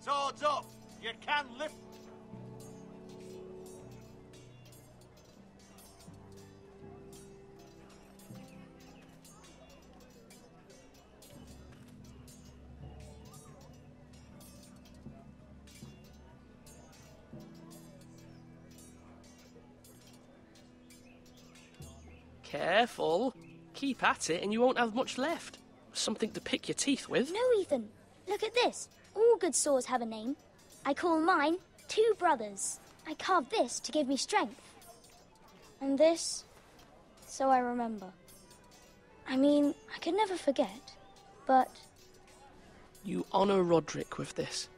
Swords up! You can lift... Careful. Keep at it and you won't have much left. Something to pick your teeth with. No, Ethan. Look at this. All good swords have a name. I call mine Two Brothers. I carved this to give me strength. And this, so I remember. I mean, I could never forget, but... You honour Roderick with this.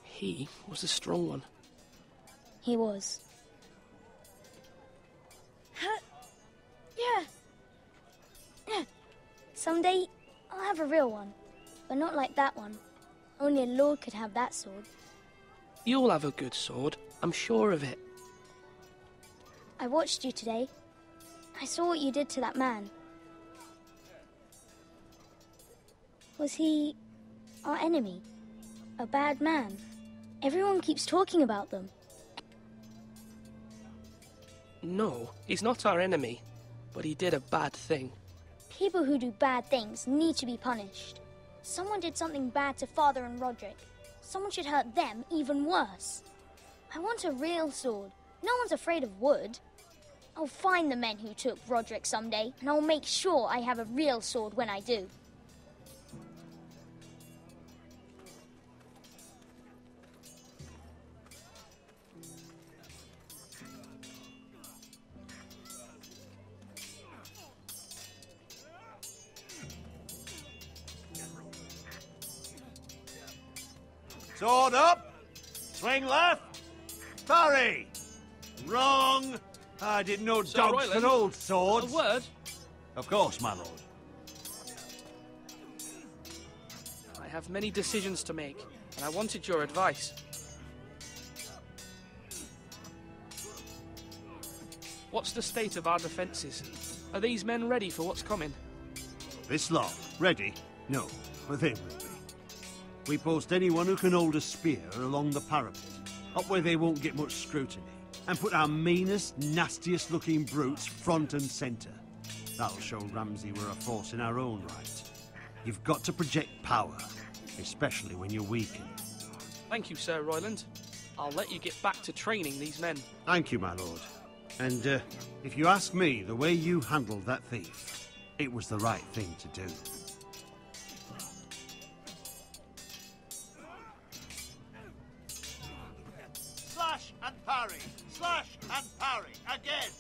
He was a strong one. He was. Yeah. Someday, I'll have a real one. But not like that one. Only a lord could have that sword. You'll have a good sword. I'm sure of it. I watched you today. I saw what you did to that man. Was he our enemy? A bad man? Everyone keeps talking about them. No, he's not our enemy. But he did a bad thing. People who do bad things need to be punished. Someone did something bad to Father and Roderick. Someone should hurt them even worse. I want a real sword. No one's afraid of wood. I'll find the men who took Roderick someday, and I'll make sure I have a real sword when I do. Sword up! Swing left! Parry! Wrong! I didn't know Sir dogs Royland, could hold swords. A word? Of course, my lord. I have many decisions to make, and I wanted your advice. What's the state of our defences? Are these men ready for what's coming? This lot, ready? No, but they will be. We post anyone who can hold a spear along the parapet, up where they won't get much scrutiny, and put our meanest, nastiest looking brutes front and centre. That'll show Ramsay we're a force in our own right. You've got to project power, especially when you're weakened. Thank you, Sir Royland. I'll let you get back to training these men. Thank you, my lord. And if you ask me, the way you handled that thief, it was the right thing to do. Slash and parry! Slash and parry! Again!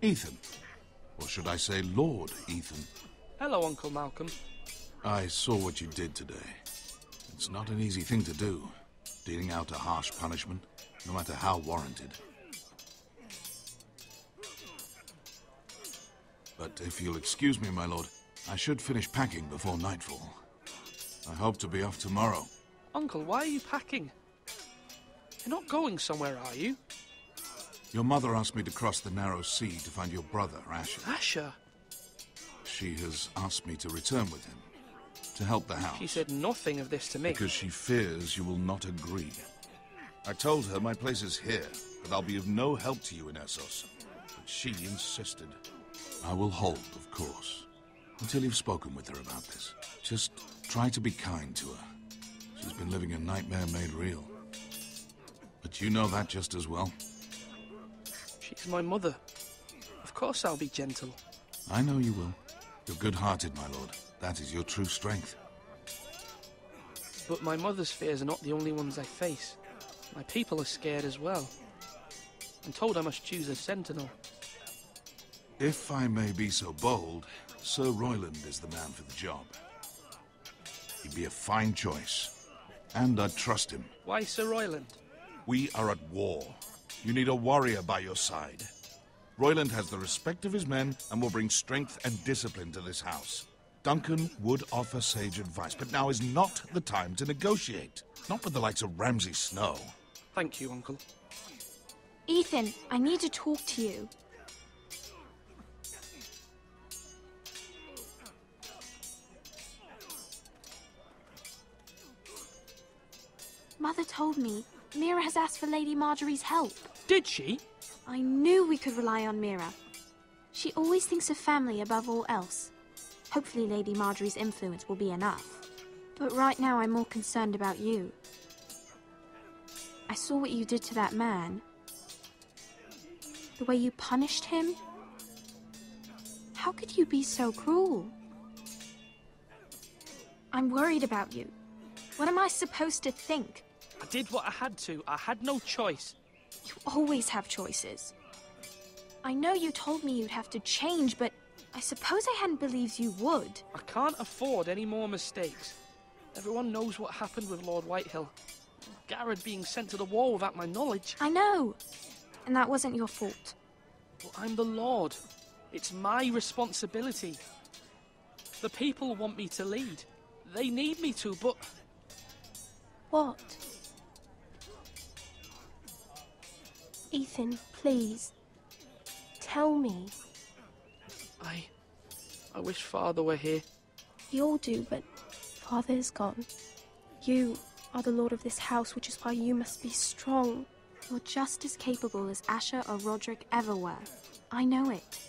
Ethan. Or should I say Lord Ethan? Hello, Uncle Malcolm. I saw what you did today. It's not an easy thing to do, dealing out a harsh punishment, no matter how warranted. But if you'll excuse me, my lord, I should finish packing before nightfall. I hope to be off tomorrow. Uncle, why are you packing? You're not going somewhere, are you? Your mother asked me to cross the narrow sea to find your brother, Asher. Asher? She has asked me to return with him, to help the house. She said nothing of this to me. Because she fears you will not agree. I told her my place is here, that I'll be of no help to you in Essos. But she insisted. I will hold, of course, until you've spoken with her about this. Just try to be kind to her. She's been living a nightmare made real. But you know that just as well. She's my mother. Of course I'll be gentle. I know you will. You're good-hearted, my lord. That is your true strength. But my mother's fears are not the only ones I face. My people are scared as well. I'm told I must choose a sentinel. If I may be so bold, Sir Royland is the man for the job. He'd be a fine choice, and I'd trust him. Why Sir Royland? We are at war. You need a warrior by your side. Royland has the respect of his men and will bring strength and discipline to this house. Duncan would offer sage advice, but now is not the time to negotiate. Not with the likes of Ramsay Snow. Thank you, Uncle. Ethan, I need to talk to you. Mother told me Mira has asked for Lady Marjorie's help. Did she? I knew we could rely on Mira. She always thinks of family above all else. Hopefully Lady Marjorie's influence will be enough. But right now I'm more concerned about you. I saw what you did to that man. The way you punished him. How could you be so cruel? I'm worried about you. What am I supposed to think? I did what I had to. I had no choice. You always have choices. I know you told me you'd have to change, but I suppose I hadn't believed you would. I can't afford any more mistakes. Everyone knows what happened with Lord Whitehill. Garrett being sent to the war without my knowledge. I know. And that wasn't your fault. But I'm the Lord. It's my responsibility. The people want me to lead. They need me to, but... What? Ethan, please. Tell me. I wish Father were here. We all do, but Father is gone. You are the lord of this house, which is why you must be strong. You're just as capable as Asher or Roderick ever were. I know it.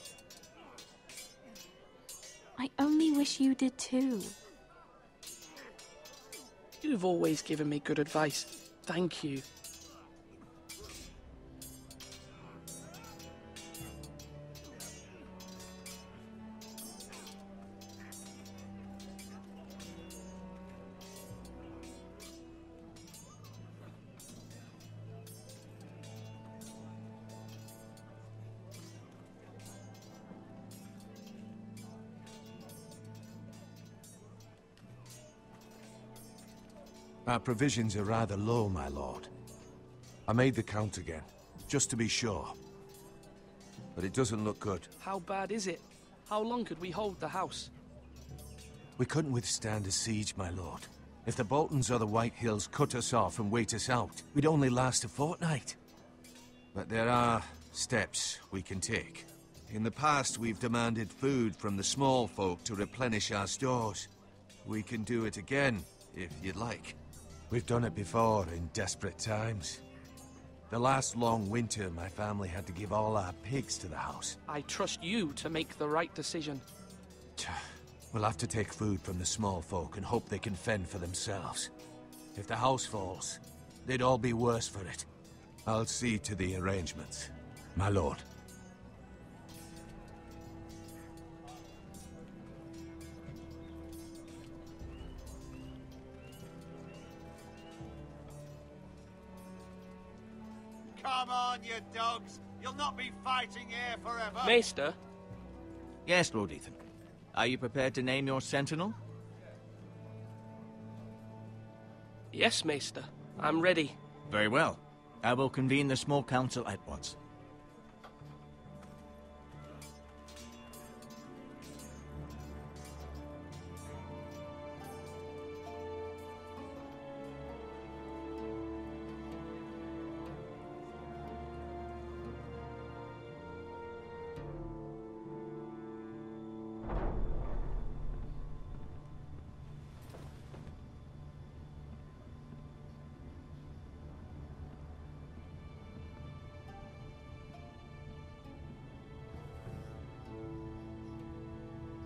I only wish you did too. You've always given me good advice. Thank you. Our provisions are rather low, my lord. I made the count again, just to be sure. But it doesn't look good. How bad is it? How long could we hold the house? We couldn't withstand a siege, my lord. If the Boltons or the Whitehills cut us off and wait us out, we'd only last a fortnight. But there are steps we can take. In the past, we've demanded food from the small folk to replenish our stores. We can do it again, if you'd like. We've done it before in desperate times. The last long winter, my family had to give all our pigs to the house. I trust you to make the right decision. We'll have to take food from the small folk and hope they can fend for themselves. If the house falls, they'd all be worse for it. I'll see to the arrangements, my lord. Come on, you dogs. You'll not be fighting here forever. Maester? Yes, Lord Ethan. Are you prepared to name your sentinel? Yes, Maester. I'm ready. Very well. I will convene the small council at once.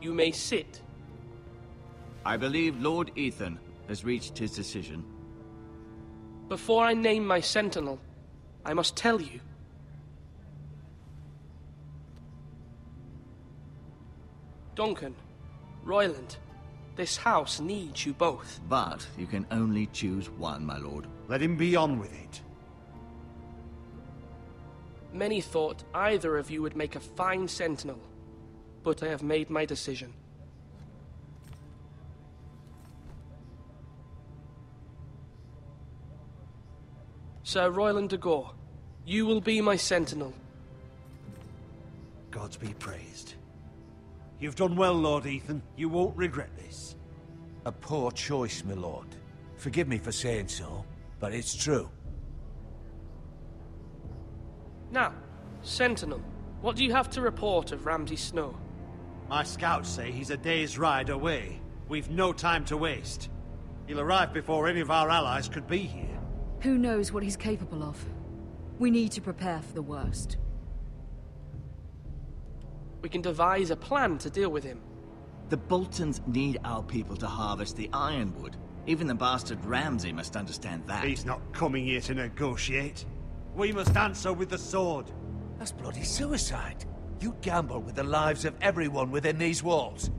You may sit. I believe Lord Ethan has reached his decision. Before I name my sentinel, I must tell you. Duncan, Royland, this house needs you both. But you can only choose one, my lord. Let him be on with it. Many thought either of you would make a fine sentinel, but I have made my decision. Sir Royland de Gore, you will be my sentinel. Gods be praised. You've done well, Lord Ethan. You won't regret this. A poor choice, my lord. Forgive me for saying so, but it's true. Now, sentinel, what do you have to report of Ramsay Snow? My scouts say he's a day's ride away. We've no time to waste. He'll arrive before any of our allies could be here. Who knows what he's capable of? We need to prepare for the worst. We can devise a plan to deal with him. The Boltons need our people to harvest the ironwood. Even the bastard Ramsay must understand that. He's not coming here to negotiate. We must answer with the sword. That's bloody suicide. You gamble with the lives of everyone within these walls.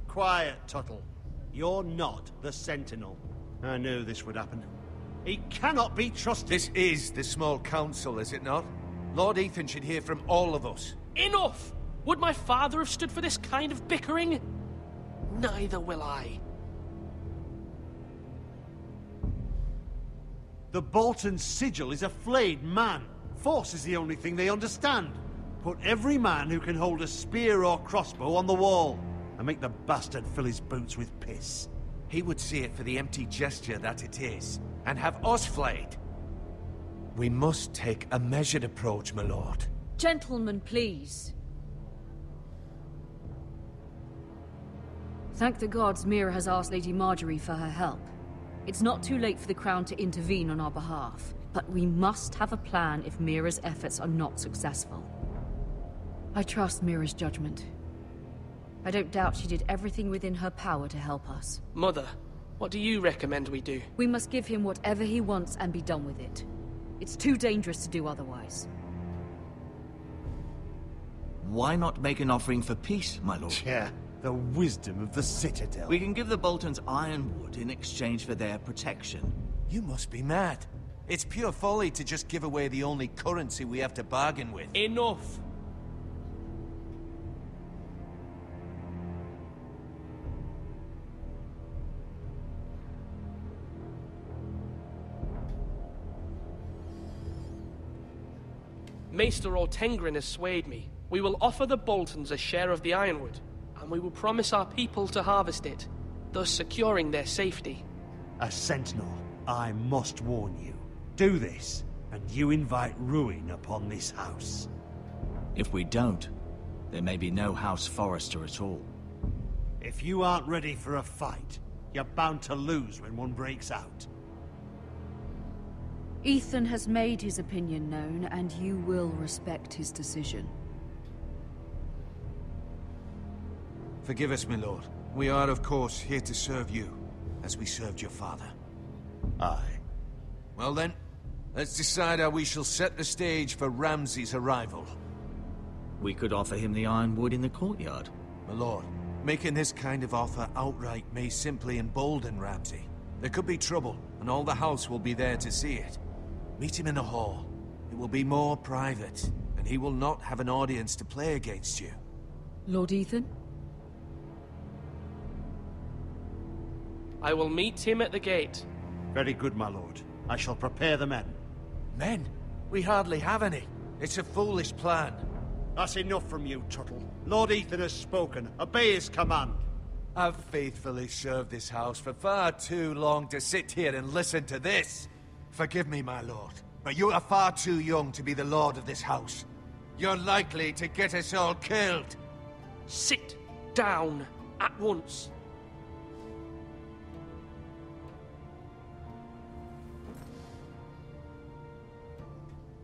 Quiet, Tuttle. You're not the Sentinel. I knew this would happen. He cannot be trusted. This is the small council, is it not? Lord Ethan should hear from all of us. Enough! Would my father have stood for this kind of bickering? Neither will I. The Bolton sigil is a flayed man. Force is the only thing they understand. Put every man who can hold a spear or crossbow on the wall, and make the bastard fill his boots with piss. He would see it for the empty gesture that it is, and have us flayed. We must take a measured approach, my lord. Gentlemen, please. Thank the gods Mira has asked Lady Marjorie for her help. It's not too late for the Crown to intervene on our behalf, but we must have a plan if Mira's efforts are not successful. I trust Mira's judgment. I don't doubt she did everything within her power to help us. Mother, what do you recommend we do? We must give him whatever he wants and be done with it. It's too dangerous to do otherwise. Why not make an offering for peace, my lord? Yeah, the wisdom of the Citadel. We can give the Boltons ironwood in exchange for their protection. You must be mad. It's pure folly to just give away the only currency we have to bargain with. Enough! Maester Ortengrin has swayed me. We will offer the Boltons a share of the ironwood, and we will promise our people to harvest it, thus securing their safety. A sentinel, I must warn you. Do this, and you invite ruin upon this house. If we don't, there may be no House Forrester at all. If you aren't ready for a fight, you're bound to lose when one breaks out. Ethan has made his opinion known, and you will respect his decision. Forgive us, my lord. We are, of course, here to serve you, as we served your father. Aye. Well then, let's decide how we shall set the stage for Ramsay's arrival. We could offer him the ironwood in the courtyard. My lord, making this kind of offer outright may simply embolden Ramsay. There could be trouble, and all the house will be there to see it. Meet him in the hall. It will be more private, and he will not have an audience to play against you. Lord Ethan? I will meet him at the gate. Very good, my lord. I shall prepare the men. Men? We hardly have any. It's a foolish plan. That's enough from you, Tuttle. Lord Ethan has spoken. Obey his command. I've faithfully served this house for far too long to sit here and listen to this. Forgive me, my lord, but you are far too young to be the lord of this house. You're likely to get us all killed. Sit down at once.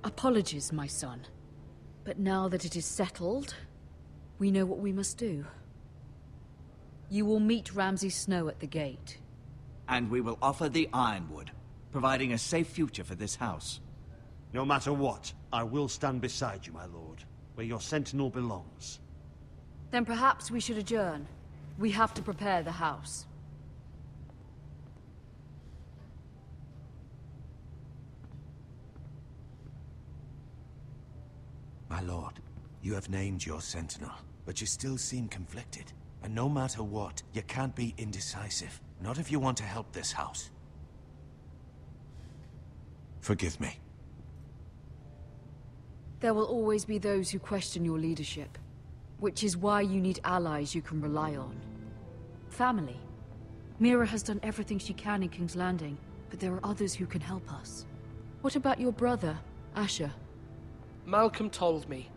Apologies, my son. But now that it is settled, we know what we must do. You will meet Ramsay Snow at the gate. And we will offer the ironwood, providing a safe future for this house. No matter what, I will stand beside you, my lord, where your sentinel belongs. Then perhaps we should adjourn. We have to prepare the house. My lord, you have named your sentinel, but you still seem conflicted. And no matter what, you can't be indecisive. Not if you want to help this house. Forgive me. There will always be those who question your leadership, which is why you need allies you can rely on. Family. Mira has done everything she can in King's Landing, but there are others who can help us. What about your brother, Asher? Malcolm told me